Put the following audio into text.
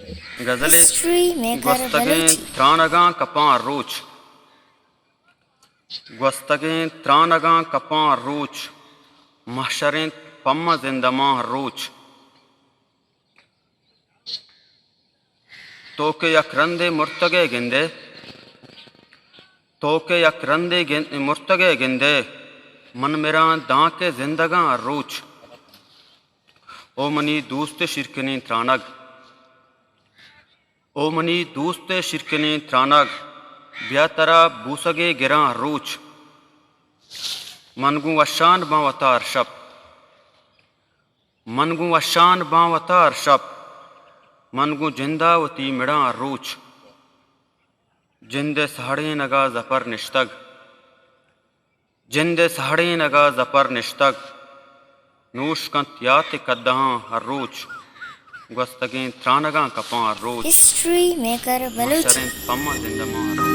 गज़लें history maker गुस्तगें Balochi. त्रानगां कपां रोच, गुस्तगें त्रानगां कपां रोच, महशरें Pamma जिंदमां रोच। तोके यकरंदे मुर्तगे गिंदे, तोके यकरंदे मुर्तगे गिंदे, मन मेरा दांके जिंदगां रोच। ओ मनी दूस्त शिरकनी त्रानग, ओ मनी दूस्त शिरकनी त्रानग, ब्यातरा बूसगे गिरां रोच। मनगू अशान बावतार शप, मनगू अशान बावतार शप, मनगू जिंदावती मिड़ा रोच। जिंदे सहाड़े नगा जफर निश्तग, जिंदे सहाड़े नगा जफर निश्तग, नूश कंत यात कद्दां हर रोच। गुस्तगें त्रानगां कपां रोच, हिस्ट्री मेकर बलूची। महशरें पम्मा जिंदमां रोच।